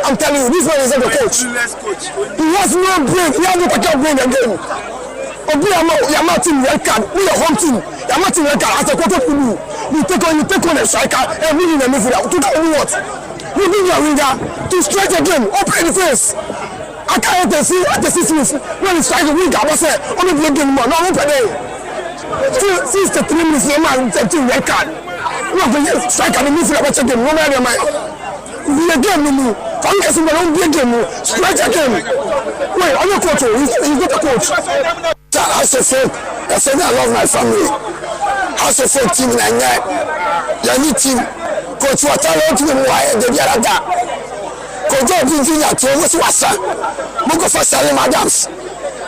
I'm telling you, this one is not the coach. He has no brain. He has no particular brain again. Obi Yama team red card. We are home team. Yama team red card. As a Kotoko, you take on a striker and we in the midfield. To do what? You bring your winger to stretch again. Open the face. I can't see at the 6 minutes when it's striking winger. I was saying, only play game more. No, I'm playing. Since the 3 minutes, no man team red card. No, the striker the midfield. I was checking. No man, we again, no. Come here, somebody don't be again. Stretch again. Wait, I'm not coach. He's not a coach. As a friend, I said I love my family. As a friend, team Nanya, team, Coach Watara, team the Yarada, Coach Virginia, Thomas Wassa, Moko for Sally Madams,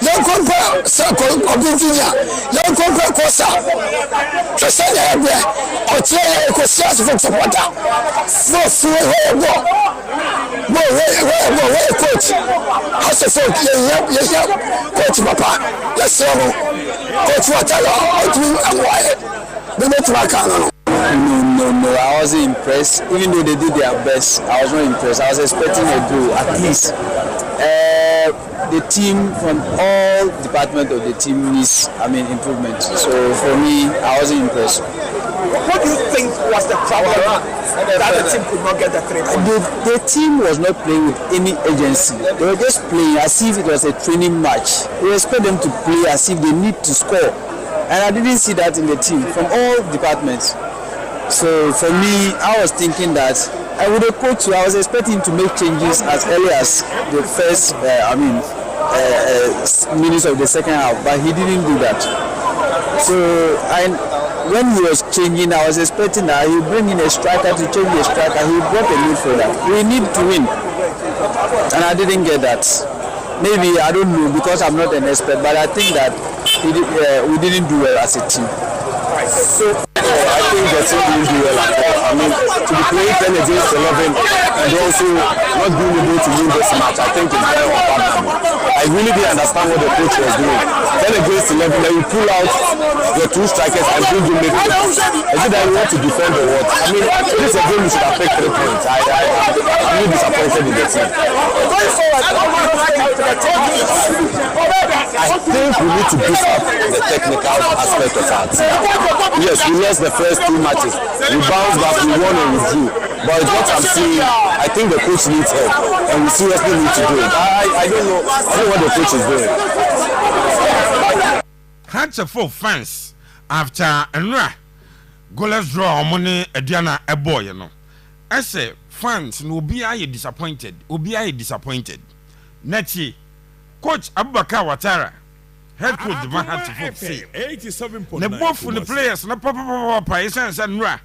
young compare Circle of Virginia, young compare Costa, Trasana, or Tia Cosias from Sapota, where coach, as a friend, coach Papa, let's go, coach Watara, No, I wasn't impressed. Even though they did their best, I was not impressed. I was expecting a goal, at least. The team from all departments of the team needs, improvement. So for me, I wasn't impressed. What do you think was the problem that the team could not get the 3 points? The team was not playing with any agency. They were just playing as if it was a training match. We expect them to play as if they need to score. And I didn't see that in the team from all departments. So for me, I was thinking that I would have coached. I was expecting to make changes as early as the first, minutes of the second half, but he didn't do that. So when he was changing, I was expecting that he would bring in a striker to change the striker. He brought a midfielder. We need to win, and I didn't get that. Maybe I don't know because I'm not an expert, but I think that we didn't do well as a team. So I think the team didn't do well at all. To be playing 10 against 11 and also not being able to win this match, I think it's very unfathomable. I really didn't understand what the coach was doing. 10 against 11, then you pull out your 2 strikers and bring in midfield. Is it that you want to defend or what? This is a game we should have picked 3 points. I'm really disappointed in the team. I think we need to beef up the technical aspect of our team. Yes, we lost the first 2 matches. We bounced back, we won and we drew. But what I'm seeing, I think the coach needs help, and we seriously need to do it. I don't know what the coach is doing. Had a full fans after Enra goalless draw money Ediana a boy, you know. I say fans no be disappointed. Disappointed. Neti Coach Abubakar Watara, head coach the man had to say 87.9. The both for the players na papa essence and Enra.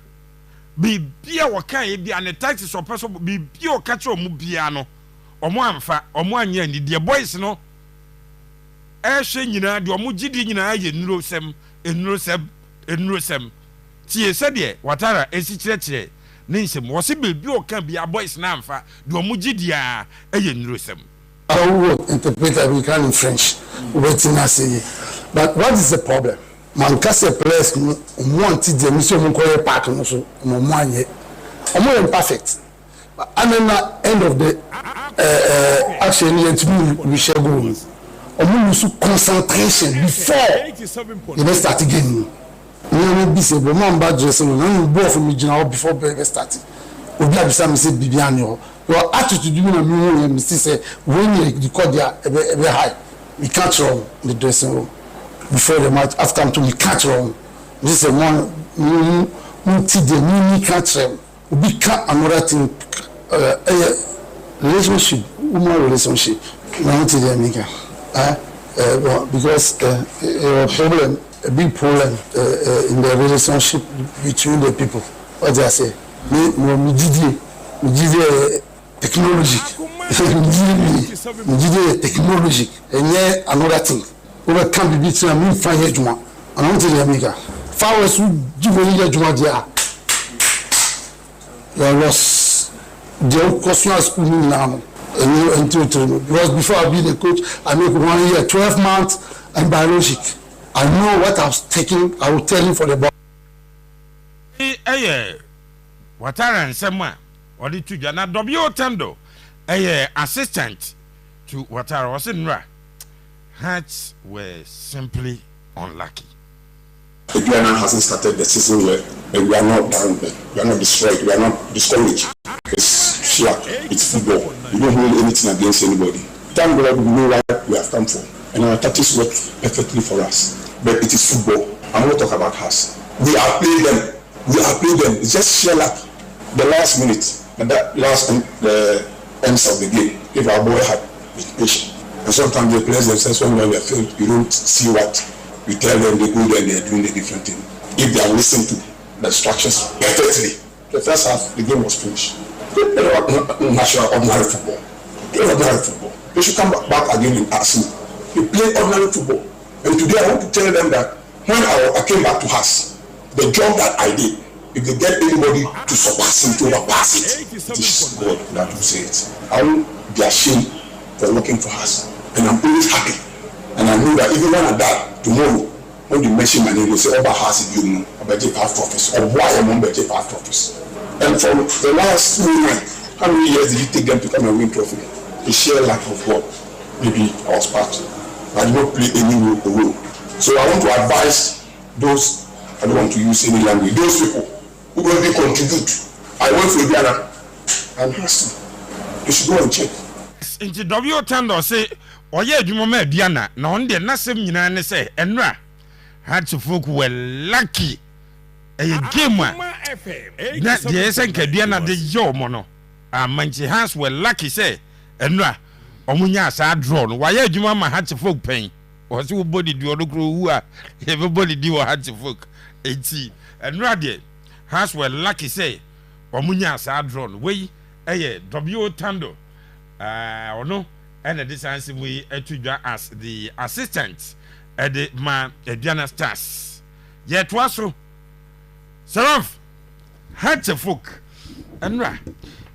Be bia wakan be an taxi or person be bio catch or mubiano or moamfa or moanya ni the boys no. She nyina de omugidi nyina ye enurosem tie se de Watara esi kirekire ne nsem wo se bebi o kan bia boys na amfa de omugidi a ye enurosem. I will interpret African in French. Waiting I say, but what is the problem? Mancase players want the mission Mukoye Park no so no moanye. Omo imperfect. And then at end of the action we shall go. Omo concentration before the start again. No be say but man bad dress no go for me jina before the start. Obi abisa me say bibiano. Your attitude you na me say when you record there be high. We catch wrong the dressing room before the match. After I'm to we catch wrong. This is one catch them. We catch another thing. Relationship, human relationship. Because a big problem in the relationship between the people. What do I say? We technology. Technology. And yeah, another thing. We can't be between me and Fire Juma. And I'm telling you, Amiga. Far west, you will Juma there. You lost. The question is coming now. Because before I be the coach, I make 1 year, 12 months, and biologic. I know what I was taking. I will tell you for the ball. Watara and Semwa, or the two, na W Tendo, assistant to Ouattara was in Ra. Hearts were simply unlucky. Ghana hasn't started the season well, and we are not down there. We are not destroyed. We are not discouraged. It's slack. It's football. We don't hold anything against anybody. Thank God we know what we have come for, and our tactics work perfectly for us. But it is football. I'm not talking about us. We are playing them. It's just sheer luck. The last minute, and that last the ends of the game, if our boy had been patient. And sometimes they players themselves when we are field, you don't see what you tell them. They go there and they are doing a different thing. If they are listening to the instructions perfectly, the first half the game was finished. National ordinary football. They should come back again in Arsenal. They play ordinary football. And today I want to tell them that when I came back to us, the job that I did, if they get anybody to surpass him, to overpass it, it is God that will say it. I won't be ashamed for working for us. And I'm always happy. And I know that even when I die tomorrow, when they mention my name, they say, Oba has it, you know, about past office, or why I'm on the past office. And for the last 2 years, how many years did it take them to come and win trophy? A sheer lack of God. Maybe I was part. I did not play any role. So I want to advise those, I don't want to use any language, those people who don't really contribute. I went for Ghana and Hassan. You should go and check. In the W Tando say, or yeah, you remember Diana, now on the Nassam Yunani say, and Ra had to folk were lucky. A game one. That the Esenka Diana de Joe Mono. And Manchi Hans were lucky, say, and Ra. Omunya sa drawn. Why you mama had to folk pain? Or so body do the crew everybody do had to folk. And Radia has well lucky say Omunya sa drawn. Way W Tando. Or no, and this answer we as the assistant at the man Diana Stars. Yet was so Seraph had to folk and Ra.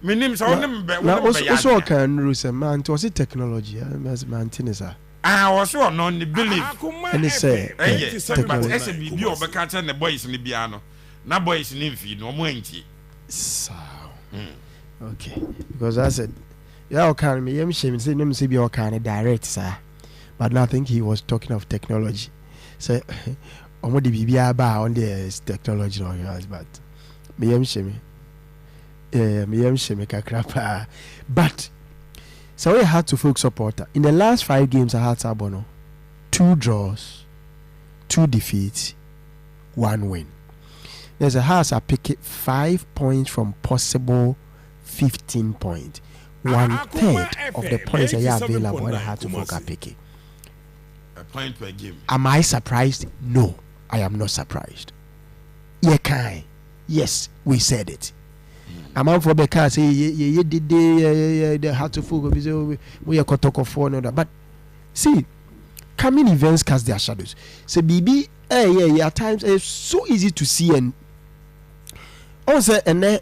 My name's also can use a man to see technology as maintenance. I was so non the belief and they say but SB you over the boys in the piano. Na boys in Midfield no more so okay, because I said yeah can me yam shame say name say be all kind direct sir, but now I think he was talking of technology. So omo the bibia ba on the technology no but me yam shame. But so we had to folk supporter. In the last 5 games I had Sabono, 2 draws, 2 defeats, 1 win. There's a house I pick it 5 points from possible 15 points. 1/3 of the points that are available when I had to folk I pick it. A point per game. Am I surprised? No, I am not surprised. Yes, we said it. I'm out for the car say you did the how to focus we are Kotoko for another. But see, coming events cast their shadows. So BB at times it's so easy to see and also and then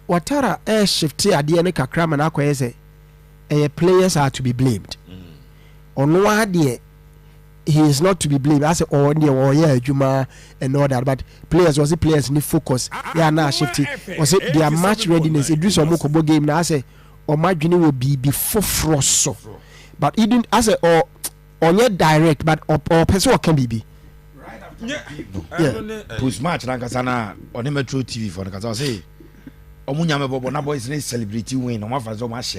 Ouattara shift at the end of Accra and Accra say players are to be blamed. On one day he is not to be blamed. I say Juma and all that, but players need focus. They are now shifting. Was it their match readiness? Idris Omokobo game now. I say my journey will be before frost. But he didn't. I say on your direct, but or person can be. Yeah. Post match like Asana on the Metro TV for the Kaza say. Omunyame Bobo na boys need celebrity win. No matter so much.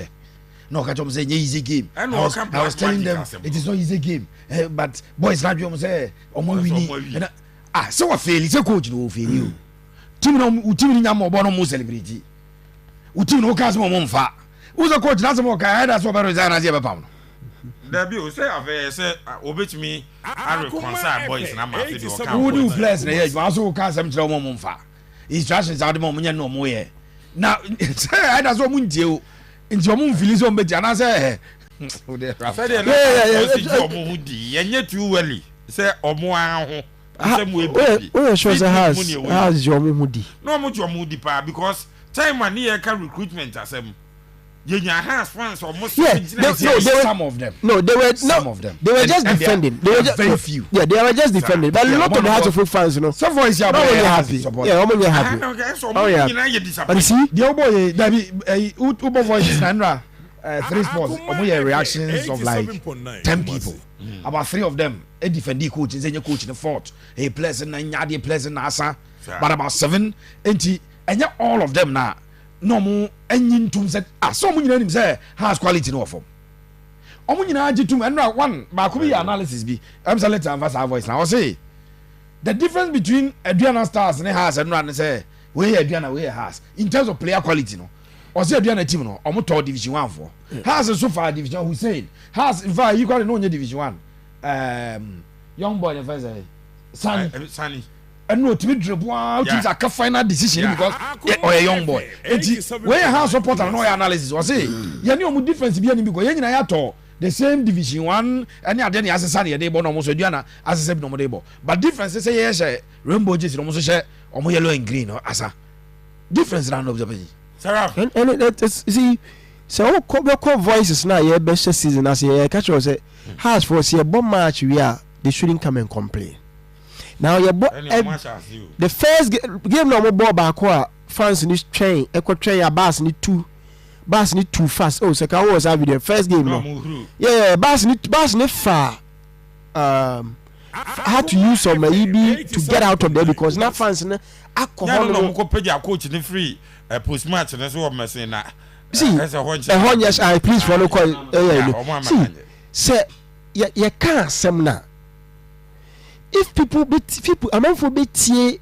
No, catch up saying easy game. I was telling them it is not easy game. But boys like you say, winning. So what fail? It's a coach no fail you. Team no nyamo bono mo celebrity. Team no cast mo monfa. Who's a coach? That's what I that's what resign as you pound. There be say say obetimi I reconcile boys na ma fit o who do players na you also cast them tell mo monfa. Instructions out mo nya no mo ye. Now say that's what mo ntie o. Into your feelings on better, and I say, yeah, too well. Say, or more, shows how's your moody? No much your moody pa because time and year can recruitment as them. You has fans almost some of them. No, they were some of them. They were just defending. They were just very few. Yeah, they were just defending. But a lot of the Hearts of Folk fans, you know. So far, I'm only happy. Yeah, I'm only happy. But you see, the old boy, Uber voice Sandra. 3 sports omo reactions of like 10 people. About 3 of them a defending coach is coach in the fourth. A pleasant and nyadi pleasant asa. But about 7 and all of them now. No more any to said so many names say has quality no form. Omunyina jitum and one bakubi analysis be. I'm saying let's advance our voice now. I say the difference between Adriana Stars and has and run say where Adriana where has in terms of player quality no. Or say Adriana team no omo to division 1 for. Has so far division Hussein has in fact you got no division 1. Young boy the first Sunny. And no to be dribble out is a final decision because or a young boy. Where has support and no analysis was say you know difference be any because you know the same division 1 and ya then as a sunny day born almost Adriana as a no day but difference say yes rainbow jersey almost share or yellow and green or asa difference round observation. Sarah and it's see so co voices now your best season as you catch us say has for see a bomb match we are they shouldn't come and complain. Now the first game no more ball back fans in this train equal train bus need 2 fast. Oh, so I was having the first game no. Yeah, bus need far had to use some EB to get out of there because now fans alcohol no coach in free post match that's what I'm saying now. See, yes, I please follow call. See, say you can't semna. If people among for betie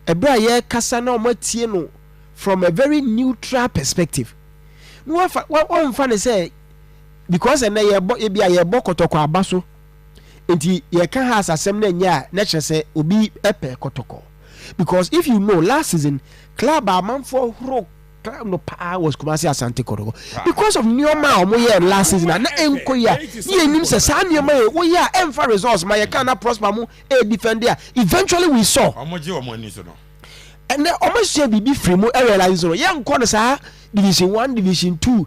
ebra ye kasa na omatie no from a very neutral perspective. No one fan say because na ye bia ye Kotoko abaso. Enti ye can has asem na nya na che say obi epe Kotoko. Because if you know last season club among for hro no power was Kumasi Asante Kotoko because of Nyoma omoye last season na enkoya ye nim se sa Nyoma we ya emfa results my can prosper mu e defender eventually we saw omoje omoni so no and then omoje bibi free mu e realize so ye nko no sa division 1 division 2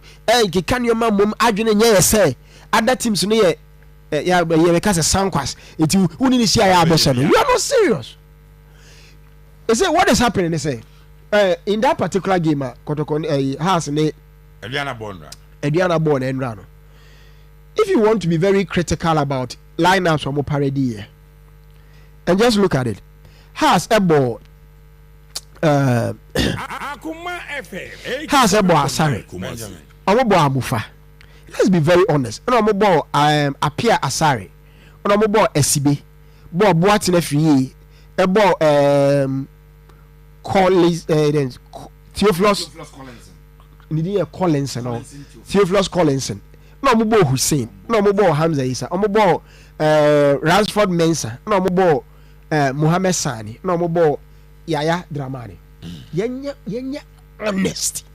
ke kan Nyoma mom adwene nya ye say other teams no ye ya because sankwas it uni ni sia ya abesha no you are not serious. They say what is happening they say in that particular game, Kotoko has Ediana born and run. If you want to be very critical about lineups from Parady, and just look at it, has a ball. Has a ball. Sorry, Amufa. Let's be very honest. No more appear Asari. No more SCB. Ball Boatin FE. A ball Collins, Theophilus Collinson or Theophilus Collinson. No more Hussein, no more Hamza Isa, no more Ransford Mensah, no more Mohamed Sani, no more Yaya Dramani. Yenya honest.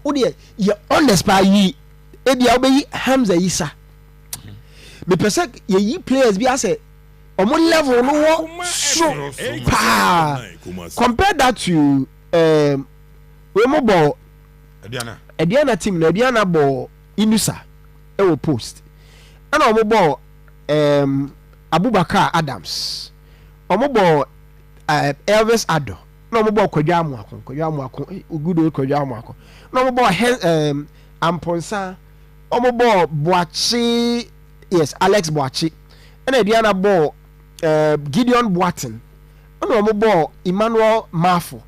Oh dear, you're honest by ye. Ebi obey Hamza Isa. Me pesek ye players be ase. Omo level no so compare that to we ball Ediana team na Ediana ball Inusa e will post and omo ball Abubakar Adams omo ball Elvis Ado no omo ball Kwadwa Amuako good old Kwadwa Amuako no omo ball Amponsa omo ball Boachi yes Alex Boachi and Ediana ball Gideon Boatin and omo ball Emmanuel Mafo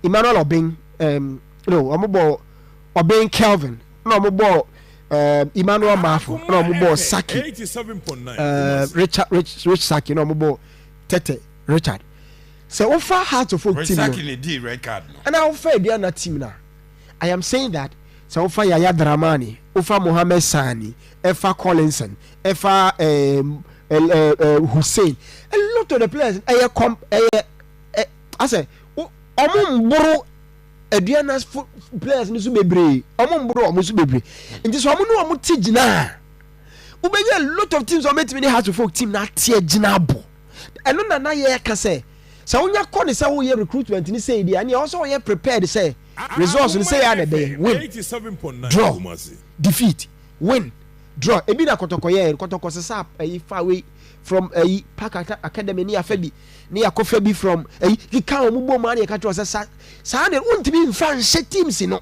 Emmanuel Obeng no omo ball Obeng Kelvin no omo ball Emmanuel Mafo no omo ball Saki 87.9 Rich Saki no omo ball Tete Richard so offer hard to folk team Saki red card and I offer the other team now I am saying that so offer Yaya Dramani offer Mohamed Sani Efa Collinson Efa Hussein a lot of the players I say omo Ediana's players ni so bebre omo so bebre nti so omo no omo ti gina ubeye a lot of teams omo timi has to folk team na tie gina bo eno na ye ka say so onya ko ne say wo ye recruitment ni say dia and also ye prepared say results ni say ya na be win 87.9 draw defeat win draw ebi na Kotoko sesa far away from Park Academy ni afabi ni akofabi from he can omubo man e ka to say sa na untimi fan she teams no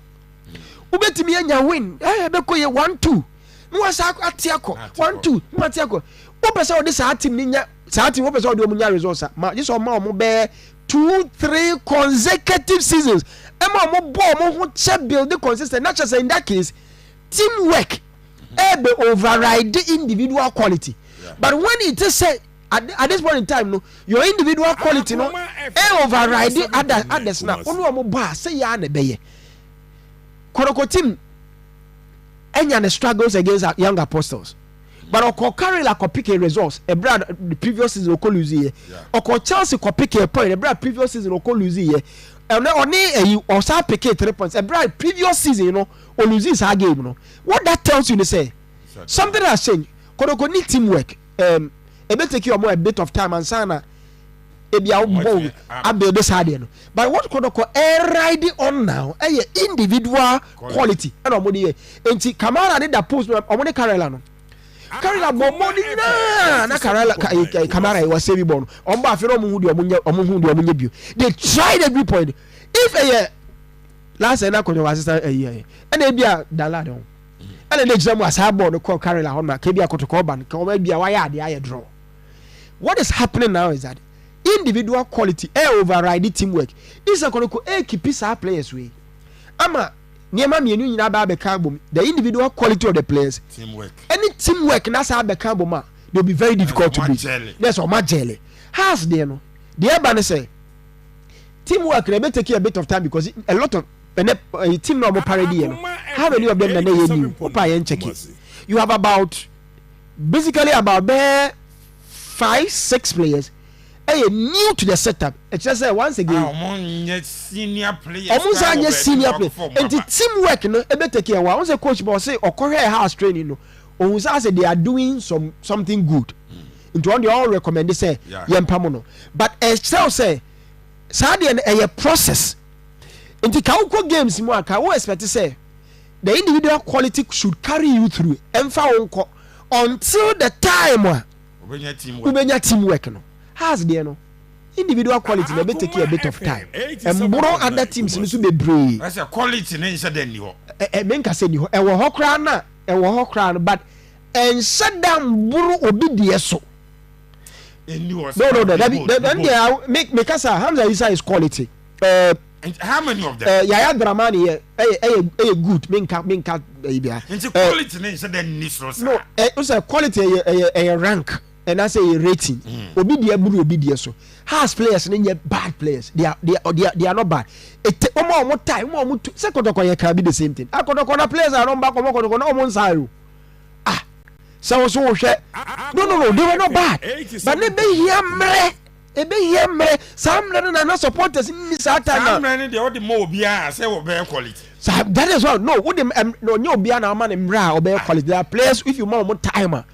ubetimi anya win beko ye 1-2 no wasa atiako 1-2 no atiako opese odi sa team ni nya sa team opese odi omunya results ma just o ma omo be 2-3 consecutive seasons ema omo ball omo ho che build the consistent not just in that case teamwork be override the individual quality but when it is said at this point in time no your individual quality no override the others na onu omo ba say ya na beye Kotoko team enya the struggles against our young apostles but oko carry like pick a results a brad the previous season oko lose here oko Chelsea ko pick a point a brad previous season oko lose here and only o sa pick 3 points a brad previous season you know o lose this game you know what that tells you to say something has changed Kotoko need teamwork e be take you a bit of time and sana ebia wo abuild this idea no but what Kotoko ride on now individual quality and omo dey enti Kamara did that post omo dey Karela no Karela bomo na Karela Kamara e was saving ball omo ba fe omo hu di omo nya bio they tried every point if last night na konyo assistant and ebia Dala don and they jam as hard ball no call Karela on ma ke bia Kotoko ban ke omo bia why dey draw what is happening now is that individual quality override teamwork isa Kotoko keep our players way ama niema mienu nyina ba be kabom the individual quality of the players teamwork any teamwork na sa be kabom they'll be very difficult to beat that's all majele has there no the eba say teamwork may take you a bit of time because a lot of team no parody no how many of them na you new opa yen check it you have about basically about 5-6 players new to the setup. It's just once again. Senior players. Almost senior players. And the teamwork, no, ebe take care. Once a coach boss say, or Korea house training, no, or say they are doing something good. Into one they all recommend they say, Yempamono. But still say, Sadi and a process. Into Kauko games, more can expect to say the individual quality should carry you through. Until the time Ubenya teamwork, no. Has there no individual quality may take a bit of time and more other teams need to be brave. That's a quality nensha den yo menka say ni ho e wo hokra na e wo hokra but ensa dam buru obi de so no that make us Hamza Isa is quality and how many of them Yaya Dramani good menka bia into quality nensha den ni so no it's a quality a rank and I say a rating. Obi dia buru obi dia so. Has players and bad players. They are not bad. It take more time. More second Kotoko can be the same thing. I Kotoko players are on back. Kotoko no one side. So share. No. They were not bad. But they be here mre. Some na not supporters in this time. Some they all the more bia say we better quality. So that is what no. What them no bia na man mra or better quality. There are players if you more timer.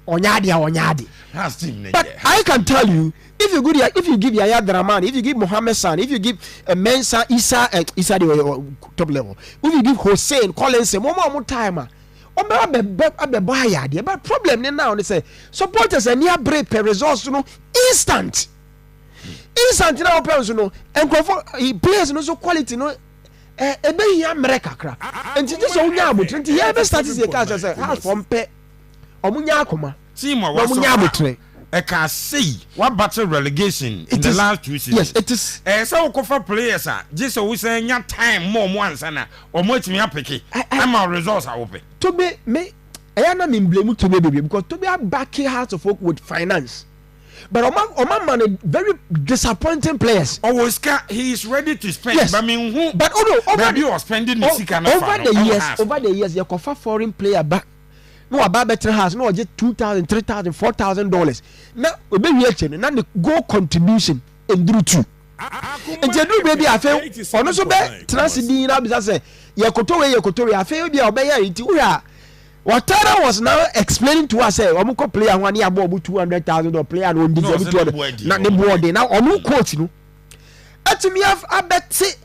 Onyadi. But I can tell you, if you give Yaya Dramani, if you give Mohammed San, if you give Mensa Isa the top level, if you give Hussein Collins more timer, but problem now they say supporters are near break per resource instant now players and players so quality ebe here America and just so nya but 20 years statistics say half from pe omunya akoma team was I can see what battle relegation in the last 2 seasons. Yes, it is. So for players, just so we say time more once and or much me picky. I'm our results are open. To me, I am not blame to me because to be a backy heart of folk with finance. But Oman man very disappointing players. Always he is ready to spend. Yes. But I mean who? But over you are spending over the years, you could foreign player back. No about better house no just $2,000 $3,000 $4,000 now obe reaction na the goal contribution enduru 2 enjedu baby afa ono so be transidi na bisa say yekotowe afa bi obe ya nti ura Watara was now explaining to us say omuko player one ya bo $200,000 or player no deserve $200 na the board now omu coach no atumi abeti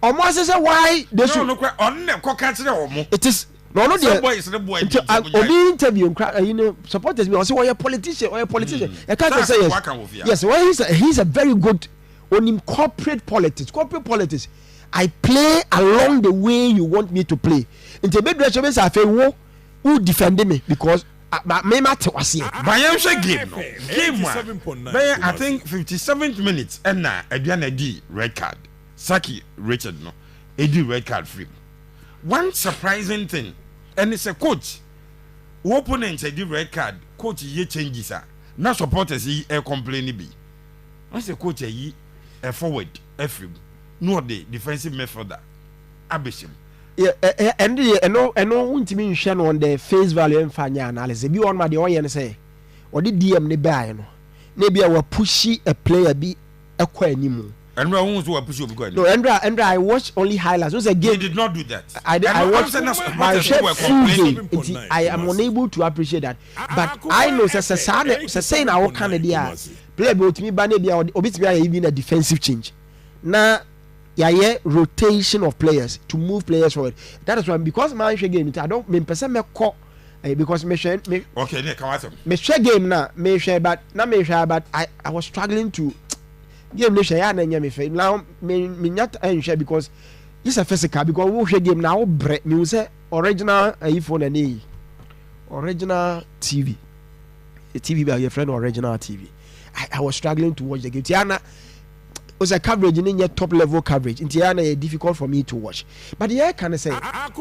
omo say why they should no on ne ko ka kire omo it is no boys the boy obi interview you know supporters be say why politician I can't say yes well he's a very good on him corporate politics I play along the way you want me to play. Into bed direction means I feel who defended me because me matter was here. Bayamsha game no. Game one. I think 57th minute and na Adriana D red card. Saki Richard no. Edi red card free. One surprising thing, and it's a coach. Opponents edi red card. Coach ye changes ah. Na supporters ye complain be. Once the coach ye forward free. No the defensive midfielder. Abishim. Yeah, and no won't mean share on the face value and fanya analysis. Be on my the oil and say, or the DM ne buy no. Maybe I will pushy a player be a quanimo. And no one who push you because no, Andra, I watched only highlights. It was a game. He did not do that. I watched my full game. I am unable to appreciate that. But I know saying our Canada play both me banebia or bit me even a defensive change. Now rotation of players to move players forward. That is why because my game I don't mean person me call because me share me okay come on me share game na me share but I was struggling to game no share na nya me fe now me nyata share because it's a physical because we share game now break me say original iPhone and original TV a TV by your friend original TV. I was struggling to watch the game. Tiana was a coverage in your top level coverage. In Tiana, difficult for me to watch. But yeah, I can say, I'm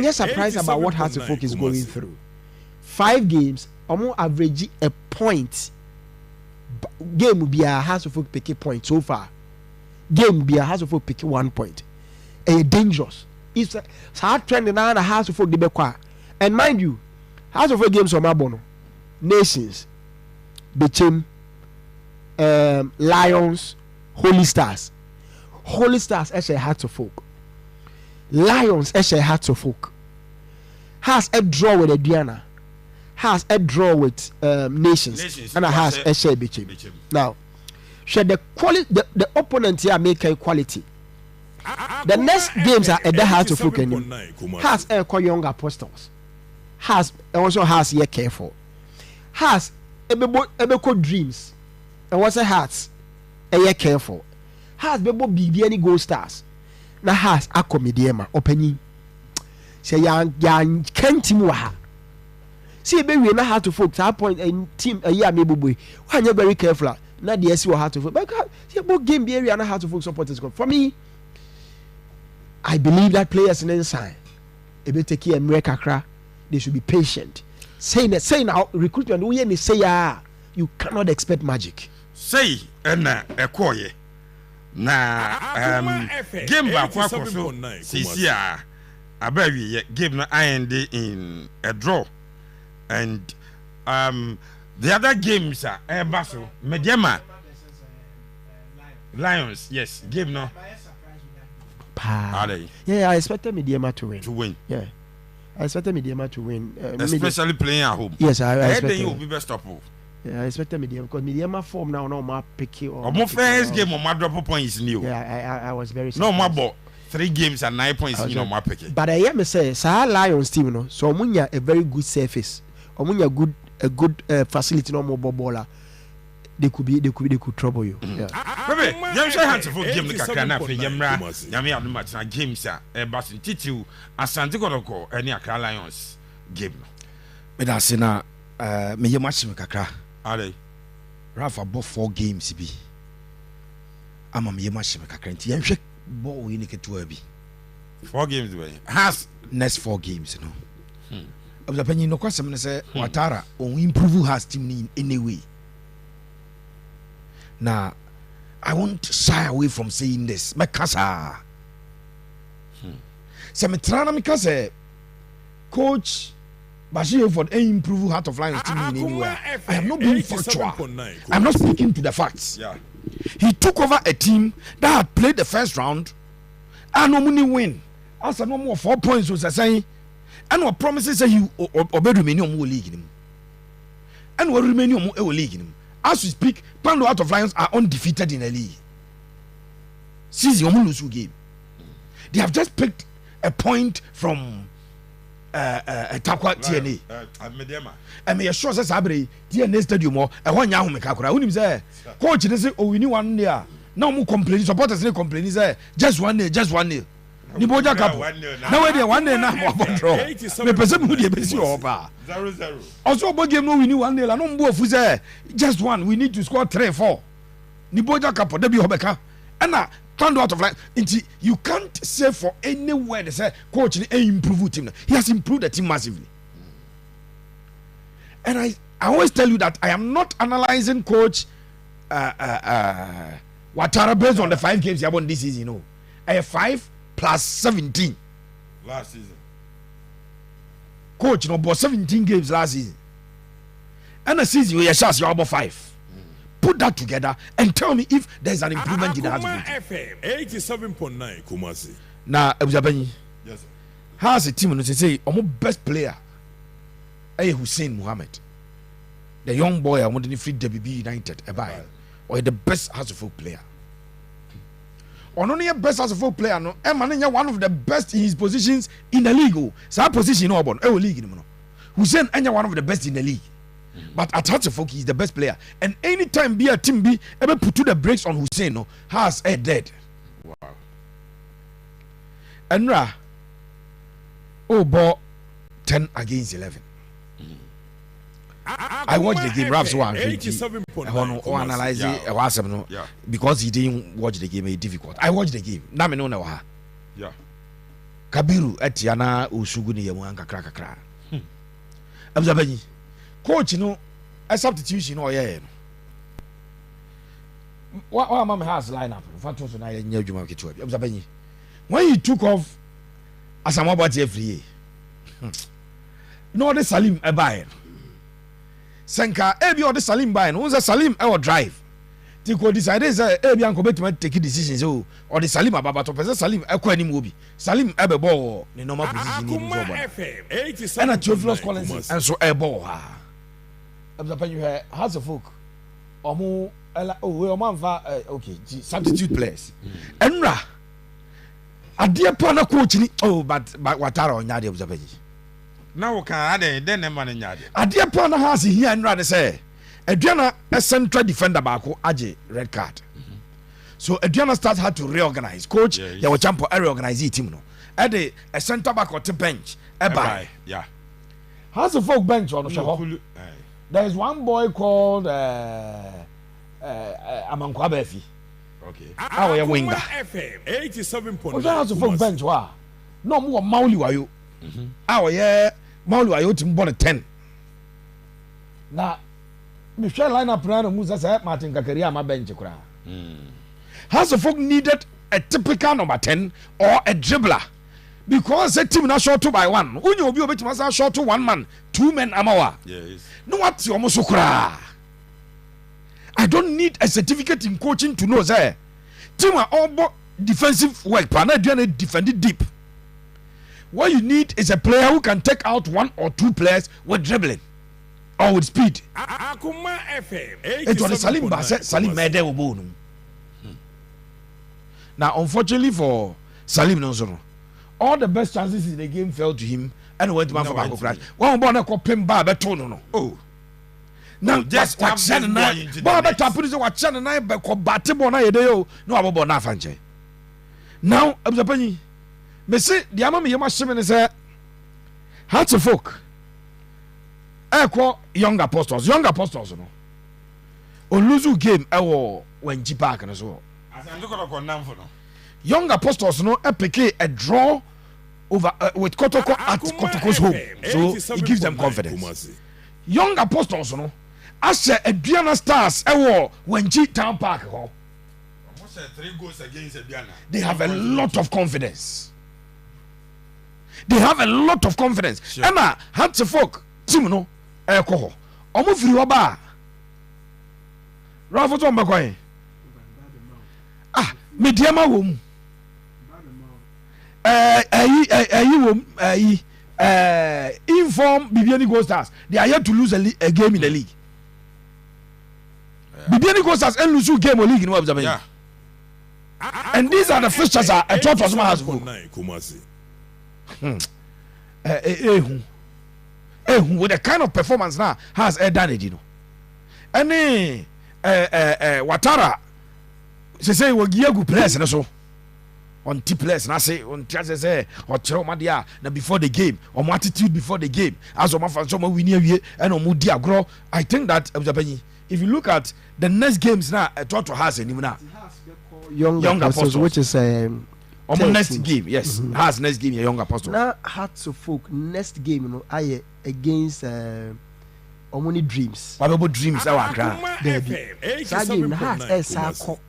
just surprised about what Hartlepool is going through. 5 games, almost average a point. Game will be a Hartlepool pick a point so far. Game will be a Hartlepool pick 1 point. Dangerous. It's a hard trend in a Hartlepool de Bequa. And mind you, Hartlepool games on Mabono, Nations, Bechem. Lions, Holy Stars actually had to folk. Lions actually had to folk. Has a draw with Diana, has a draw with Nations, and has a share Bechem. Now, should the quality the opponent here make a quality. The next games are at the heart of folk anymore. Has a young apostles, has also has here careful, has a dreams. And what's a hearts? A year careful. Has bebo BB any gold stars. Na has a comediema opening. Say young can't timua. See baby we know how to focus our point and team a year maybe boy. Why you very careful? Na the SC how to focus. But see about game be area how to focus supporters. For me, I believe that players in inside. If they take care of Accra, they should be patient. Saying now recruitment we any say you cannot expect magic. Say na ekoye na game ba kwa so sisi a abawi game na end in a draw and the other games are Basso Mediama Lions yes game no yeah I expected Mediama to win yeah I expected Mediama to win especially playing at home yes I expected you will be best of all. Yeah, I expected Mediama because Mediama form now no more picky or my first game on my drop points new. Yeah, I was very surprised. No more about 3 games and 9 points in my picky. But I hear me say Lions team no so omunya a very good surface. Omunya a good facility no more baller. They could trouble you. Yeah. Baby, you should have to game the Kakana for Yamra. Yami have much na games Basin Titu Asante Kotoko any Accra Lions game. But that's na me ye match with Accra. Are Rafa bought 4 games be. I'm a me match with Accra. Yam shake ball we need to be 4 games way. Has next 4 games, you know. I was opinion no question say Watara on improve has team in any way. Now, I won't shy away from saying this. Mekasa. Se me trana because coach Bashir for improve Heart of Lions team in anywhere. I am not being factual. I'm not speaking to the facts. Yeah. He took over a team that had played the first round and no money win. As no more 4 points was saying, and what promises say you obey Romanian league in him. And what Romanian league in him. As we speak, Pando Heart of Lions are undefeated in the league. Since the Omunusu game, they have just picked a point from Takwa TNA. And me assure us, TNA Stadium or a 1 year home. Kakura. Who say, Coach, they say, oh, we need 1 year. Now mu complain supporters dey complain say just 1-0. Ni boja kapo. Now we dey 1-0 na mo control. Me pese mu dey besi o pa. 0-0. Also bo game no we need 1-0 no mbo ofu say just one we need to score 3-4. Ni boja kapo dey be hobeka. And can't do out of line. You can't say for anywhere they say coach improve the team. He has improved the team massively. And I always tell you that I am not analyzing coach Ouattara based on the 5 games he won this season. You know, I have 5 plus 17 last season. Coach, bought 17 games last season. And the season you chance you about 5. Put that together and tell me if there's an improvement in the FM 87.9 Kumasi. Now, Abuzabani, yes, sir. How's a team to say almost best player? Hussein Mohammed, the young boy I wanted to free WB United, or the best Hasselhoff player. Or only a best Hasselhoff player, no, Emmanuel one of the best in his positions in the league. So our position no about league no. Hussein Enya one of the best in the league. But at Hasselhoff he is the best player. And anytime be a team be able put to the brakes on Hussein no has a dead. Wow. Enra ball 10 against 11. I watched the game. Raps one analyze it. Because he didn't watch the game, it's difficult. I watched the game. Now me know na yeah. Kabiru etiana usuguni yemu anka krakakra. Abzabanyi. Coach no a substitution no yeah no. What mama has lineup. Fato so na nya adwuma ketewa bi. Abzabanyi. When he took off Asamabati every year. No the Salim ebaye. Senka ebi or the Salim buy no say Salim e drive. Tiko decide say ebi anko betima take decisions or the Salim ababa to person Salim e kwa anim obi. Salim e be ball ni normal position ni so ball. And at Youthful Collins and so e ball ha. Abzapan you has a folk. Omo we omanfa okay, substitute players. Enra adeɛ pa na coach ni but Ouattara onya de Abzapan. Now can add then the man in yard. Adeɛ pa na has here and rather say Adriana a central defender baako age red card. So Adriana start had to reorganize. Coach, you were champion reorganize the team no. Ade a center back or bench e buy. Yeah. How's the folk bench on the There is one boy called Amankwa Befi. Okay. Our winger. FM 87.9. How's the folk bench wa? No more Mauli wayo. Our Mauli wayo team born 10. Now Michelle lineup plan Musa say Martin Kakaria ma bench kura. House of Folk needed a typical number 10 or a dribbler because the team na short 2 by 1. When you be able to short to 1 man, 2 men amawa. Yes. No what you almost kura. I don't need a certificate in coaching to know say team are all defensive work. Pana doing defend it deep. What you need is a player who can take out 1 or 2 players with dribbling. Or with speed. Akuma FM. It was Salim Basse, Salim Mede Obonu. Now, unfortunately for Salim Nonsono, all the best chances in the game fell to him and went to man for back crash. One born a copim bar betono. Oh, now just what Shannon Barber Tapus or what Shannon I but Batibona Yedeo, no Abona Fanche. Now, Abzapani, Messi, the Amami Yamashiman is a hearts of folk. Young apostles no Oluzu game when G Park and as well. Young apostles no epic a draw over with Kotoko at Kotoko's home, so it gives them confidence. Young apostles no as a Diana Stars when G Town Park they have a lot of confidence. Emma hearts of folk team no Eko omo firi oba Rafa to mbakwan mediama wom wom inform Bibiani Gold Stars they are yet to lose a game in the league. Bibiani Gold Stars and lose game or league in Wabzabani. Yeah. And these are the fixtures a thought was my husband. With the kind of performance now has done it, you know. Any Ouattara say we give good players na so on T players na say on try say or chero ma dia na before the game or attitude before the game as o ma fan so ma win awie and o mu di agro. I think that if you look at the next games now Toto has any now young apostles which is next game yes has next game young apostles now Hearts of Folk next game you know I against Omoni Dreams Bababo Dreams our Accra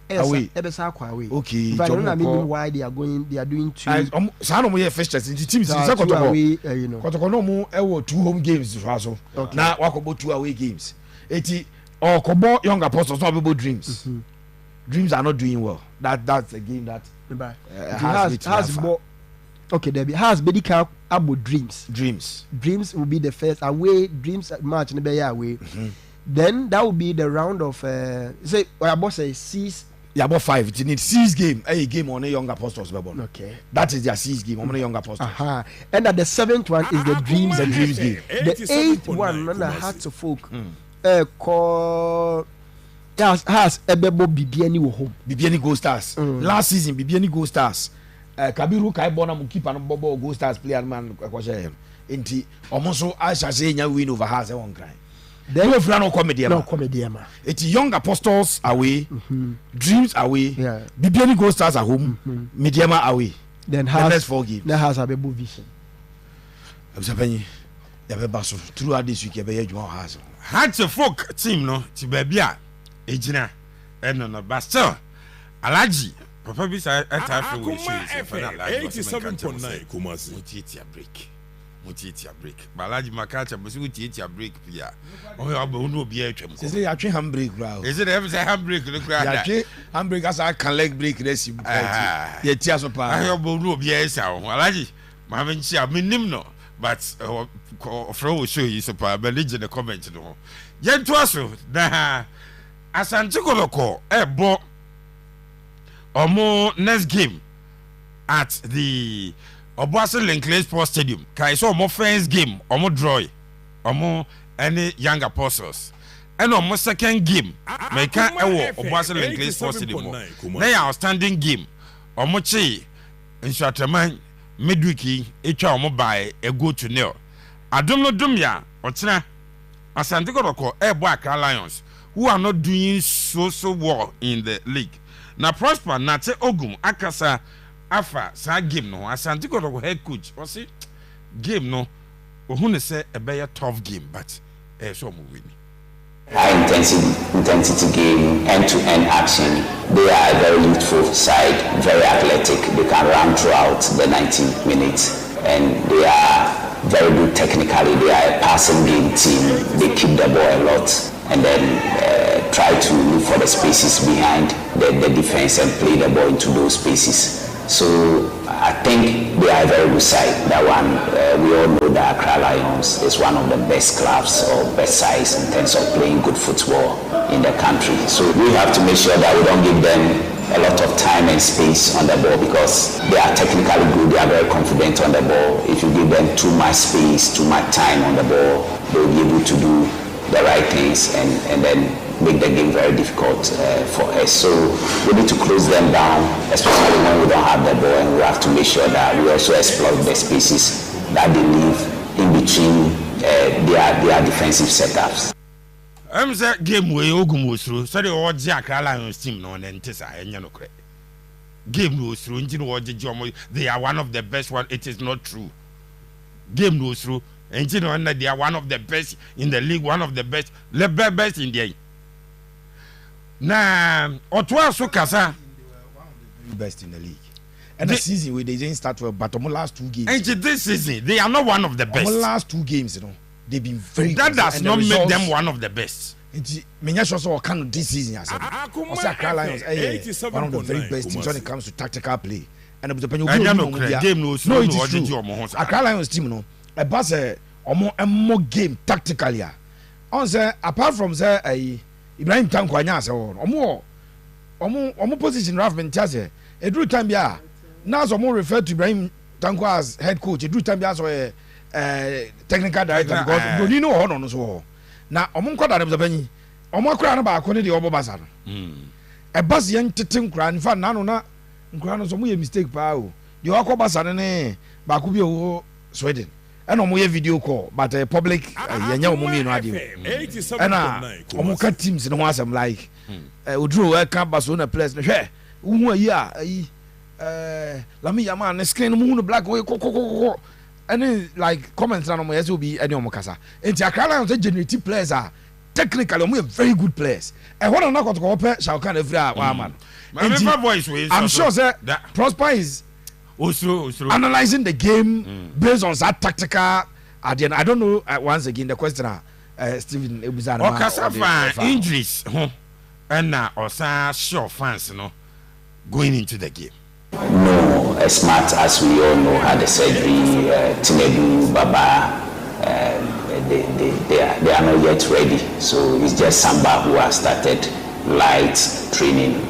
away okay but I don't know why they are doing two some of fixtures in the teams in Kotoko you know Kotoko no mo e 2 home games so na wakobo 2 away games eti or Kobo young apostles no Bababo Dreams Dreams are not doing well that's a game that has more okay there has medical about Dreams will be the first away Dreams match in the away then that will be the round of say about say 6 about 5 it need 6 game a game on a young apostles okay that is their 6 game on a young apostles and at the 7th one is the Dreams game the 8th one on the Hearts of Folk called has ebebo bibiani wo home bibiani Gold Stars last season bibiani Gold Stars Kabiru kai bona mu keeper no bobo Gold Stars player man kwashe enti omonso Aisha say nya win over has one cry then we flan no comedy ma enti young apostles away Dreams away bibiani Gold Stars at home Mediama away then has next 4 games that has abebo vision absapanyi ya be baso throughout this week ya be adwuma has Hearts of Folk team no ti babia ejina no but still Alaji papa bi sa atafe we show for na Alaji 87.9 Kumasi mutitia break Alaji makacha bo si mutitia break pia o ya bo no obi atwam say ya twe handbrake bra is it ever say handbrake no kra ya twe handbrake as I can leg break resi ya tia so pa ayo bo no obi esa o Alaji ma me nchi aminim no but for we show you so pa be legend the comment no yentu aso na Asante Kotoko ebo omo next game at the Obuasi Linkley Sports Stadium kai so omo first game omo draw omo any young apostles and omo second game meka ewo Obuasi Linkley Sports Stadium na ya outstanding game omo chi Nshataman midweek etwa omo by a go to nil adom no dum ya otena Asante Kotoko ebo Accra Lions who are not doing so well in the league. Now Prosper Nate Ogum Akasa Afa sa game no Asante Kotoko head coach or say game no ohun say a better tough game but so mo win. High intensity game, end-to-end action. They are a very youthful side, very athletic. They can run throughout the 90 minutes and they are very good technically. They are a passing game team. They keep the ball a lot and then try to look for the spaces behind the defense and play the ball into those spaces. So I think they are a very good side. That one, we all know that Accra Lions is one of the best clubs or best sides in terms of playing good football in the country. So we have to make sure that we don't give them a lot of time and space on the ball because they are technically good, they are very confident on the ball. If you give them too much space, too much time on the ball, they will be able to do the right things and then make the game very difficult for us. So we need to close them down, especially when we don't have the ball, and we have to make sure that we also exploit the spaces that they leave in between their defensive setups. Say game we Ogum was through, so the old Accra Lions team no ntesa enya no kre. Game was through, they are one of the best one. It is not true. Game was through, and they are one of the best in the league, one of the best in the na Otwa so kasa best in the league. And the season where they didn't start well, but the last 2 games. And this season, they are not one of the best. The last 2 games, you know, they've been very. That does not make them one of the best. Menyasho so can this season as Accra Lions one of the very best teams when it comes to tactical play. And the game no it's true. Accra Lions team no, a pass a more game tactically. On say apart from say Ibrahim Tanko anya say omo position Ralph Mentiase e do time bia now so mo refer to Ibrahim Tanko as head coach e do time bia so technical director because Broni no no so na omo nkwada na banyi omo akura na ba ko ne de obo basa no bas yen tete nkura in fact nano na nkura no so mo ye mistake pa o de wakọ basa ne ba ko bi o Sweden and omo ye video call but public yenya omo mi no ade and omo ka teams no asem like oduro we ka Barcelona players no hwe hu ayi a Lami Yama ne screen no mu black ko and like comments na omo yes obi any omo kasa enti Accra Lions generate players are technically omo very good players and what na Kotoko pe shall can every man I'm sure say Prosper is also analyzing the game based on that tactical idea. I don't know once again the question Stephen Ebuzana Okasafa injuries and also sure fans going into the game. No, as smart as we all know had the surgery, Tinebu, Baba, they are not yet ready. So it's just Samba who has started light training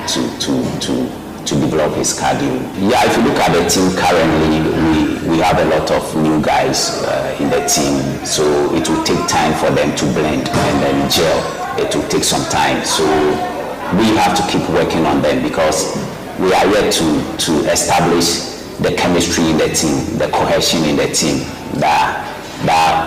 to develop his cardio. Yeah, if you look at the team currently, we have a lot of new guys in the team, so it will take time for them to blend and then gel. It will take some time, so we have to keep working on them because we are yet to establish the chemistry in the team, the cohesion in the team, that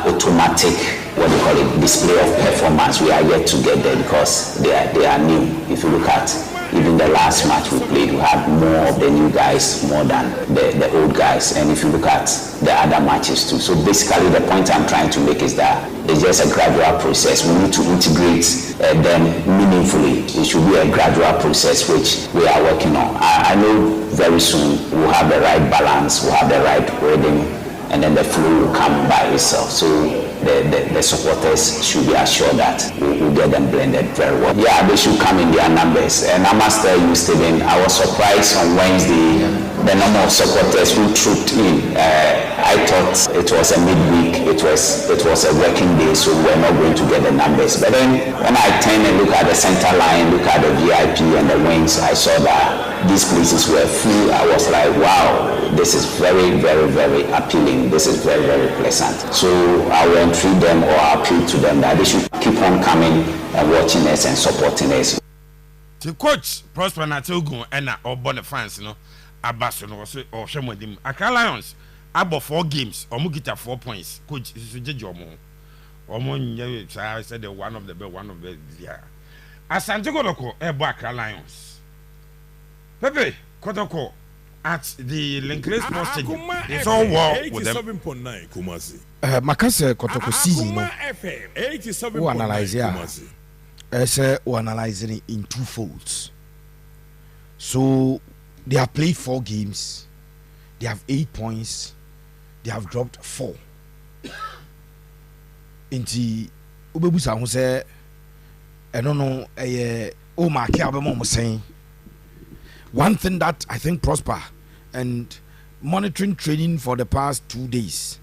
automatic, what do you call it, display of performance. We are yet to get there because they are new. If you look at even the last match we played, we had more of the new guys more than the old guys. And if you look at the other matches too. So basically the point I'm trying to make is that it's just a gradual process. We need to integrate them meaningfully. It should be a gradual process which we are working on. I know very soon we'll have the right balance, we'll have the right rhythm, and then the flow will come by itself. So the supporters should be assured that we'll get them blended very well. Yeah, they should come in their numbers. And I must tell you, Stephen, I was surprised on Wednesday, the number of supporters who trooped in. I thought it was a midweek, it was a working day, so we're not going to get the numbers. But then when I turn and look at the center line, look at the VIP and the wings, I saw that these places were full. I was like, wow, this is very, very, very appealing. This is very, very pleasant. So I will entreat them or appeal to them that they should keep on coming and watching us and supporting us. The coach Prosper Natogun and our bonne fans, Abaso or Shemodim. Accra Lions, about 4 games, or Mugita 4 points. Coach is a judge or more. I said one of the yeah. Asante Kotoko, Accra Lions. Pepe Kotoko at the Linkley Sports Stadium. It's all war with them. 87.9 Kumasi. Makase Kotoko season. FM 87.9 Who analyze Kumasi. Who analyzing it in 2 folds. So they have played 4 games. They have 8 points. They have dropped 4. Inti ubebusa ho say eno no o ma ke abemo mo saying. One thing that I think Prosper and monitoring training for the past 2 days,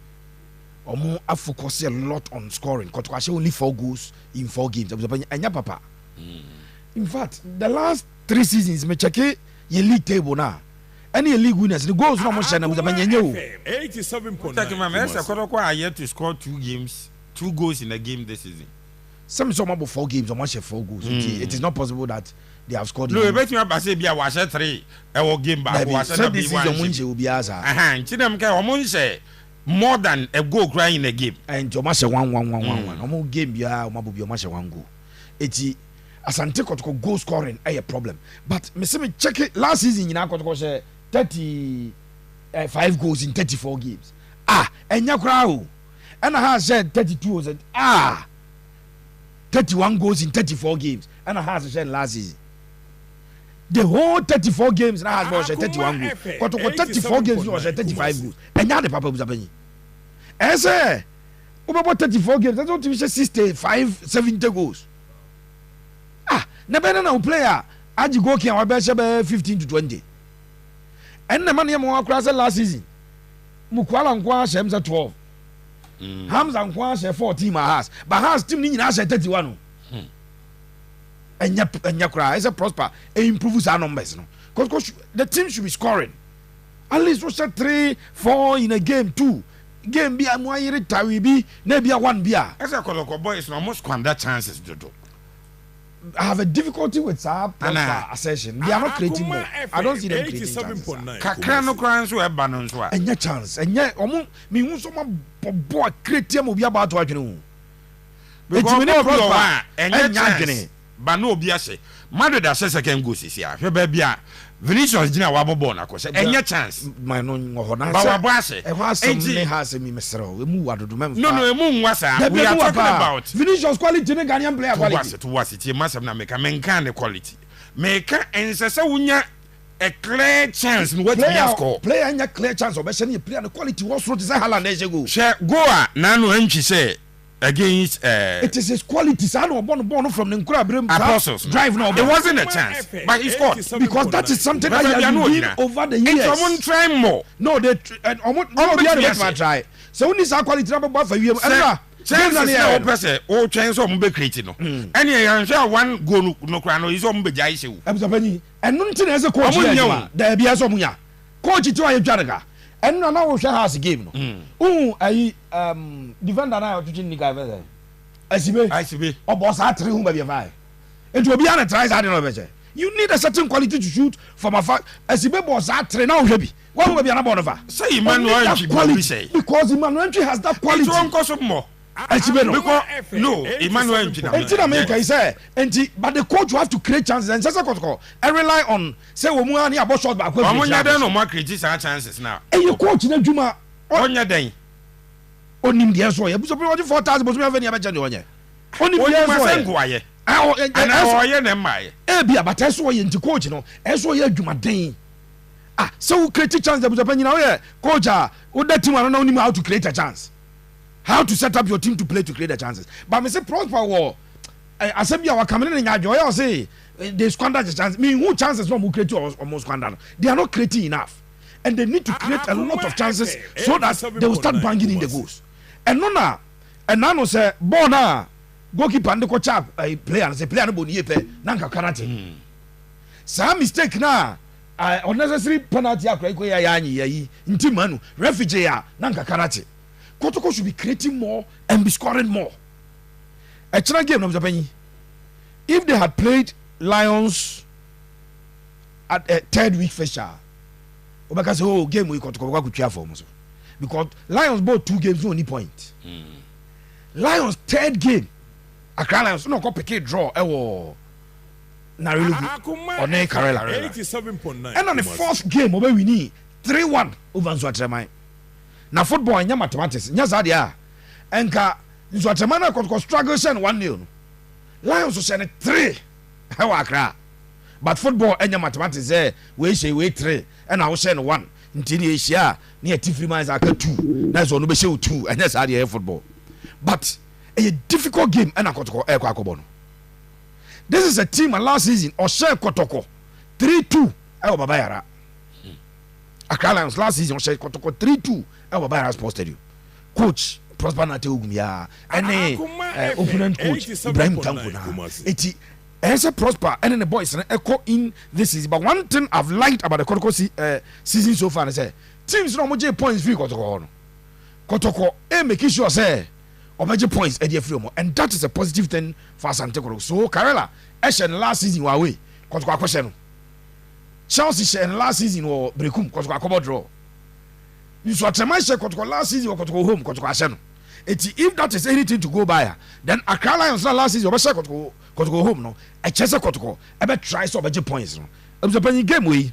Omo have focused a lot on scoring. Kotoko only 4 goals in 4 games. Anya papa. In fact, the last 3 seasons, me check ye league table now. Any league winners, the goals no more share na muzabanya nyo. 87.9. Kotoko are yet to score 2 goals in a game this season. Some about 4 games, or share 4 goals. It is not possible that they have scored. No, bet you have say be a washer 3 game back. So this season Munche will be as Chidam ke omunche more than a goal crying in a game. And Jomasha 1-1-1-1-1. Omo game bia omabu bi omasha 1 goal. Eti Asante Kotoko goal scoring a problem. But me say me check it last season in Kotoko share 35 goals in 34 games. Enya kra o. And I have said 32 said 31 goals in 34 games. And I have said last season. The whole 34 games now has been 31 goals. Kotoko 34 games was 35 goals. Enya the papa was happening. And say about 34 games, that's what we say 65, 70 goals. Never no player. Aji go can be 15 to 20. And the money mo across last season. Mukwala nkwa shemza 12. Hamza nkwa she 14 ma has. But has team ni na she 31. Enya kra is a Prosper improves our numbers no. Cause the team should be scoring. At least we 3, 4 in a game 2. Game be am why retire be na be 1 be. As a Kotoko boys no almost squander chances dodo. I have a difficulty with prosper assertion. They are not creating more. I don't see them creating chances. Kakra no kran so eba no so a. Enya chance. Enya omo me hu so ma bobo create am obi about to adwene hu. Because me no prosper enya chance. Ba no obi ase. Madrid ase second goal sisi a. Hwe ba bia Vinicius gina wa bobo na ko se. Enya chance. My no ho na. Ba wa bo ase. E ho asem ne ha asem me mesero. Emu wadodo mem. No, emu nwa sa. We are talking about Vinicius quality ne Ghanaian player quality. To was it masem na meka menka the quality. Meka ensese wunya a clear chance in what we have scored. Player anya clear chance obeshe player the quality was so to say Haaland e go. She go a na no entwi say against it is his quality. I know born from Nkura Brem drive now. It wasn't a chance, but he scored because that is something that he has been over the years. Someone try more. No, they try. So when this quality number for you, chance na person o chance o mbe create no. Any yan one goal no kra no is o mbe jai sewu. Abusapani, enu nti na ese coach ya. Da bia so munya. Coach ti wa yedwarega. Enu na wo hwe house game no. Ayi defender na o tuchi nika vese. Asibe. Obo sa 3 hu ba bia vai. Enti obi ana try sa de no beche. You need a certain quality to shoot from afar. Asibe boss sa 3 na wo hwe bi. One will be an above. Say Emmanuel quality because Emmanuel has that quality. It's one cost more. No, Emmanuel America say, but the coach will have to create chances and just and rely on say we about shot back. No more create chances now. And your coach in Juma on your day. Only the answer. You put 4,000 but we have any other channel. Only the and I am my. But that's why you coach, you know, as well, Juma Dane. So create a chance that was a penny now. Coach, what that team I don't know how to create a chance. How to set up your team to play to create the chances. But I say prosper war. I said you are coming in and I say they squander the chance. Me who chances no more create or more squander. They are not creating enough. And they need to create a lot of chances so that they will start banging in the goals. And no na and now say bona goalkeeper and the coach a player and say player no boni pe nanka karate. Some mistake na unnecessary penalty akwa ya yi nti manu refugee ya nanka karate. Kotoko should be creating more and be scoring more. A China game, if they had played Lions at a third week fixture, because game we Kotoko could cheer for us. Because Lions bought 2 games, no any point. Lions third game, Accra Lions no go pick draw. Narilugu or Ne Karela. 87.9. And on the fourth game, we need 3-1 over Nzwatremai. Na football nya mathematics nya sadia enka Nzwatremai ko struggle shen 1-0 Lions so shen 3 hewa Accra but football nya mathematics we she we 3 and I shen 1 ntini ehia na tifri man aka 2 na so no be she 2 nya sadia football but a difficult game and Kotoko akobo no. This is a team last season or share Kotoko 3-2 Baba Yara. Accra Lions last season share Kotoko 3-2 Bayara Sports Stadium. Coach Prosper Nate Ogumia and opponent coach Ibrahim Tanguna. Eti as Prosper and then the boys echo in this season. But one thing I've liked about the Kotoko season so far is teams no more points free Kotoko. Kotoko making sure say major points at the free more, and that is a positive thing for Asante. So Karela Eshen last season were away Kotoko question. Chelsea Shen last season or Brekum Kotoko draw. So at Kotoko last season or Kotoko home Kotoko Asheno. If that is anything to go by, then Accra Lions last season or Kotoko home no. A Chelsea Kotoko ever try so major points no. I'm the game we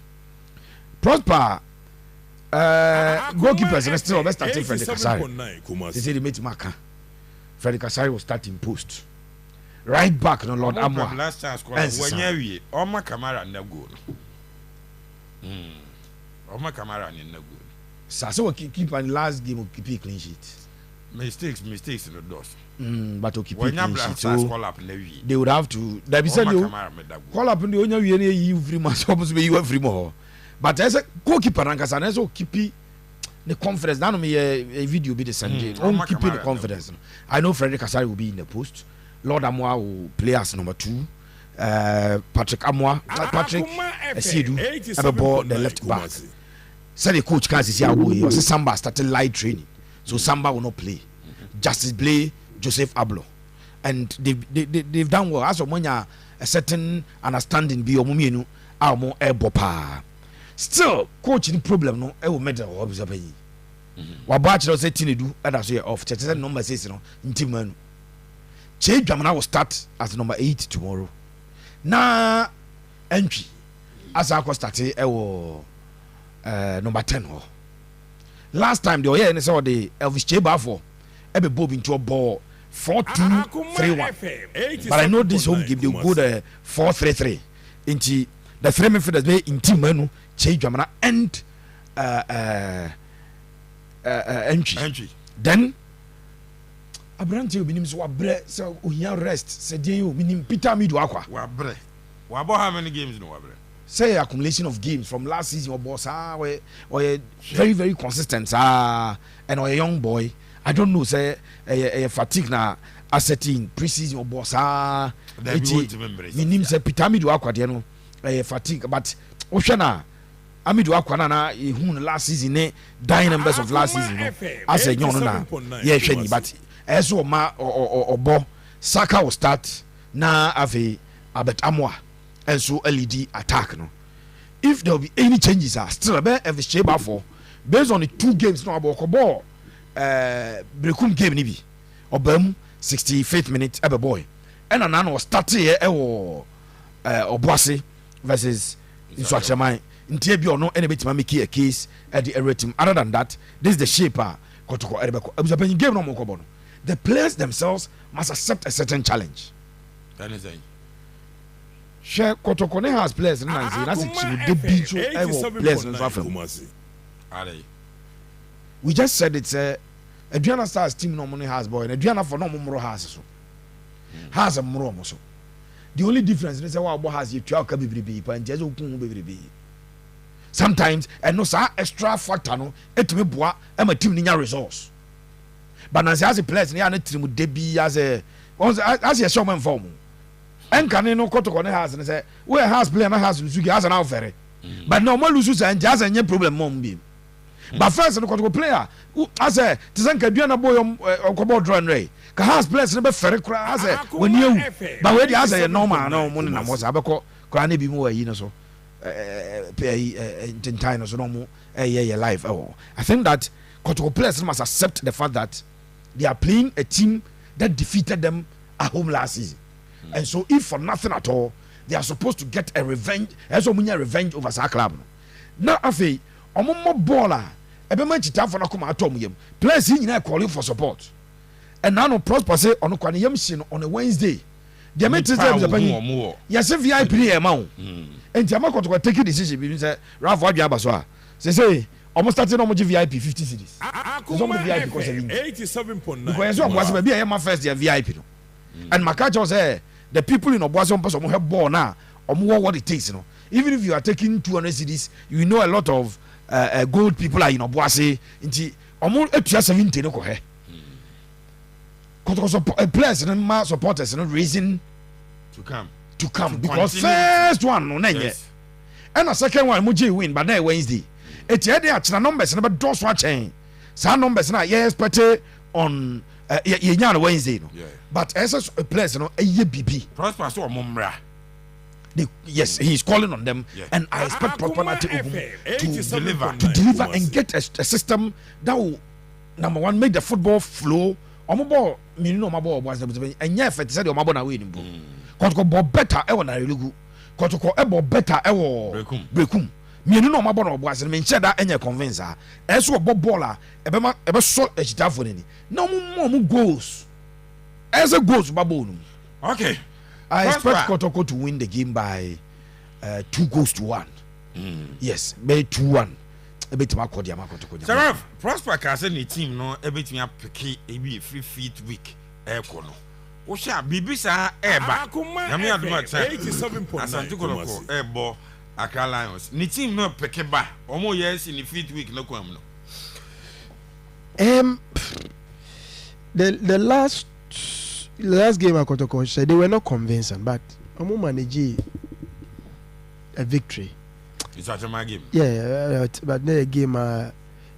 Prosper goalkeepers and still best starting Freddy Kasari. They say they made Maka. Freddy Kasari was starting post. Right back no Lord Amwa. Last chance when you Oma Kamara na goal. Oma Kamara na goal. So keep an last game of keep clean sheet. Mistakes in the doors. But to keep clean sheet. So they would have to. There be said you call up in the only you free much supposed to be you free more. But as a goalkeeper and so keep the confidence. Now me a video be the Sunday. Keeping the confidence. I know Frederick Kasari will be in the post. Lord Amwa will play as number 2. Patrick Esidu have a ball the left back. Said the coach can't see how we was Samba started light training, so Samba will not play. Justice play Joseph Ablo. and they've done well. As when a certain understanding be omumienu amo ebopa. Still, coaching problem no e will matter observe. Wabachi say Tinedu that's year off. Church number 6 no ntimanu. Che Dwamana will start as number 8 tomorrow. Na entry as I start number 10 ho. Last time they were here and saw the Elvis Cheba for every bob into a ball 4-2-3-1. But I know this home game they will go the 4-3-3 into the 3 midfielders be in team menu Che Dwamana and entry. Then Abrante obinim so wabre so ohia rest say dey obinim Peter Midu akwa wabre wabo how many games no wabre say accumulation of games from last season or boss or very very consistent and or a young boy I don't know say a fatigue na asserting pre-season or boss minim say Peter Midu akwa de no fatigue but ohwe Amidu akwa na ehun last season ne dying numbers of last season no as a young na yeah hwe but as Obo Saka will start na ave Abet Amwa and so LED attack no. If there will be any changes still a bit of a for based on the 2 games no about ball Brekum game ni bi Obam 65th minute ebe boy and anano was starting here Obuasi versus Insuachaman ntie bi ono ene betima make a case at the rating. Other than that this is the shape Kotoko Erebeko abusapanyi game no mo no. The players themselves must accept a certain challenge. That is it. Share Kotoko has players in Nancy. That's it. Players in we just said it's a Adriana Stars team no money has boy and Adriana for no more has has a more so. The only difference is what has you 12 baby and just baby. Sometimes and no sa extra factor no it me boa and my team ninya resource. But as a players near the team debi as a showman form. And can no Kotoko has and say where has player has Lusugi has an outfit. But no more loses and just a problem mom be. But first the Kotoko player as a Tizanka Diana boy on Kobo Dron Ray. Has players never ferry as a when you but where the other normal no money na was abako crane be more so in time so no more life. Oh, I think that Kotoko players must accept the fact that they are playing a team that defeated them at home last season. And so if for nothing at all, they are supposed to get a revenge, revenge over our club. Now, afi, omo baller, ebe man chita for na kuma atom yem. Players here calling for support. And now no prosper say on kwani yem sin on a Wednesday. They meant to say yes VIP amount. And Jamako to take a decision because say Ralph Wadjaba so. Say almost starting on VIP 50 cities. Some VIP because 87.9. Because was maybe I am first VIP. And Makacho say the people in Obuasi person have born now or more what it takes, you know. Even if you are taking 200 cities, you know a lot of gold people are in Obuasi into almost 70 no he. Because players and my supporters are not raising to come because first one no yes. And a second one Muji win but then Wednesday. It's the numbers and about those watching. Some numbers now yes but on Wednesday no. But as a players you know a BB. Prosper so Mumra. Yes, he is calling on them, and I expect Property to deliver and get a system that will number one make the football flow. Omobo minino mabo was the and yeah, said your mabo na win. Kotoko better ever na relugu. Kotoko ebo better ever brekum. Minino mabo was and mention that any convincer. As a bob baller, ebe so a chita for any. No more goals. As a goals babonum. Okay. I expect Kotoko to win the game by 2-1. Yes, by 2-1. A bit more Kotoko. Sir, Prosper Castle team no a bit me up a free feet week. Aircono. Osha Bibisa Eba. Yamia do not say 87.9. Asante Ebo Accra Lions. Ni team no pekeba. Omo yes in the feet week no kwamno. The last game at Kotoko said they were not convincing, but I'm manage a victory. It's a game. Yeah, but the game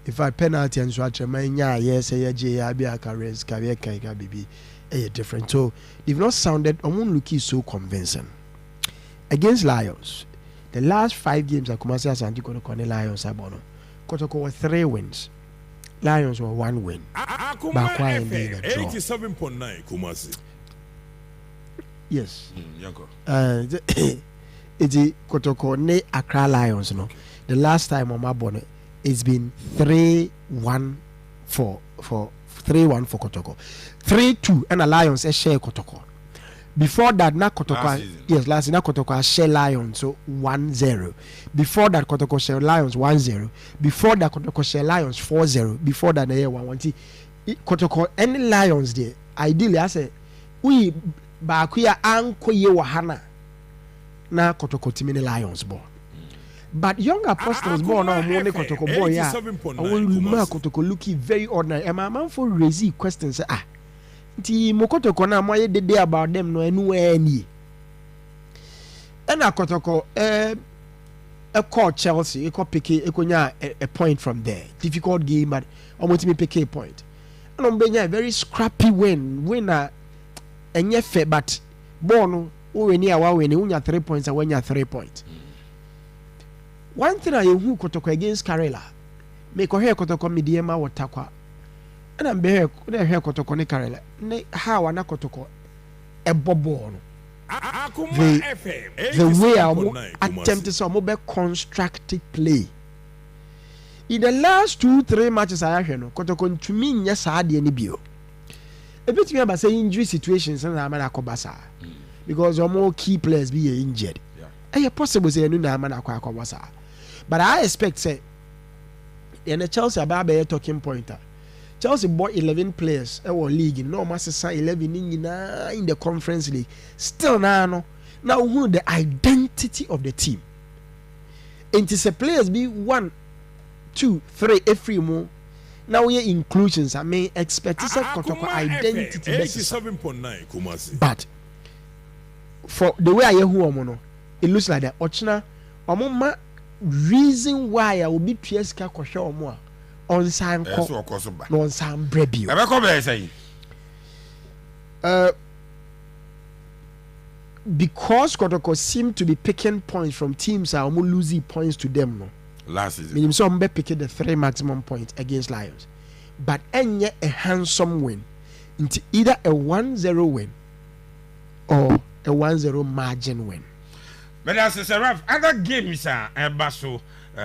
In fact, penalty and swatch yes, career baby different. So they've not sounded looking so convincing. Against Lions, the last 5 games at Kumasi Asante Kotoko Lions Abono. Kotoko were 3 wins. Lions were 1 win. Bakwa and 87.9 Kumasi. Yes. It's Kotoko ne Accra Lions, no. The last time on my bonnet, it's been 3-1 for Kotoko. 3-2 and a Lions a share Kotoko. Before that, na Kotoko last season Kotoko share Lions so 1-0. Before that, Kotoko share Lions 1-0. Before that, Kotoko share Lions 4-0. Before that, 1-1. Kotoko any Lions there. Ideally, I say we bakuya anko ye wahana na Kotoko timini Lions ball. But young apostles born now more Kotoko boy yeah. I will remember Kotoko looking very ordinary. And my man for raise questions say nti Mokotoko na mo ye dede about them no anywhere any. And Kotoko a call Chelsea, a call pick a point from there. Difficult game, but almost me pick a point. And on Benya very scrappy winner and yet fair, but born who near when you 3 points and when you 3 points. One thing I who Kotoko against Karela make a hair Kotoko mediema or takwa. And I'm here Kotoko ne Karela. Ne how an Kotoko a bobon. The way I attempted some mobile constructed play. In the last 2-3 matches I have Kotoko to me yes I had any bio. A bit me about say injury situations and I'm an akobasa. Because more key players be injured. Yeah. Possible say no man akobasa. But I expect say in the Chelsea about talking pointer. Chelsea bought 11 players in our league. No, Master 11 in the conference league. Still now who the identity of the team. And to say players be 1, 2, 3 every more. Now we inclusions. I may expect this identity. 87.9 Kumasi. But for the way I hear who it looks like that. Ochina Omoma reason why I will be Tieska Kosha Omoa on Sam no on Sam Brebio. Because Kotoko seem to be picking points from teams are almost losing points to them no. Last season. Meaning some be picking the 3 maximum points against Lions. But any a handsome win into either a 1-0 win or a 1-0 margin win. But as a rough other games are Basso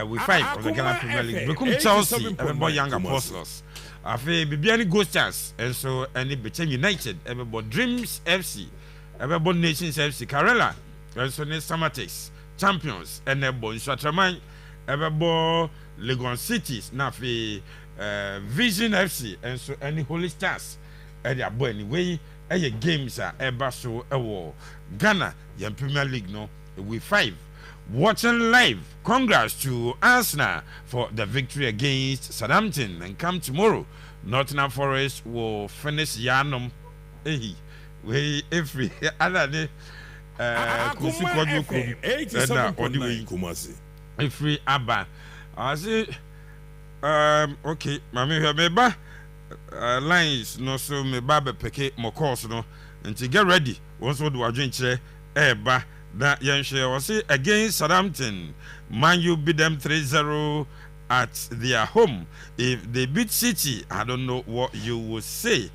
with 5 of the Ghana Premier League. Become Chelsea, everybody young apostles. Afe Bibiani Ghost Stars, and so any Bechem United, everybody Dreams FC, everybody Nations FC, Karela, and so Samatex, Champions, and everybody Shatraman, everybody Legon Cities, Nafi Vision FC, and so any Holy Stars, and their boy anyway, any games are Basso, Ghana, the Premier League, no. With 5 watching live. Congrats to Arsenal for the victory against Southampton and come tomorrow. Nottingham Forest will finish Yanum. Hey, we every other day. Every Abba. I say, okay, Mammy, remember lines no so me baba peke more course no and to get ready. Once what do I drink? Eba. That Yanshe was say against Southampton, Man U beat them 3-0 at their home. If they beat City, I don't know what you would say.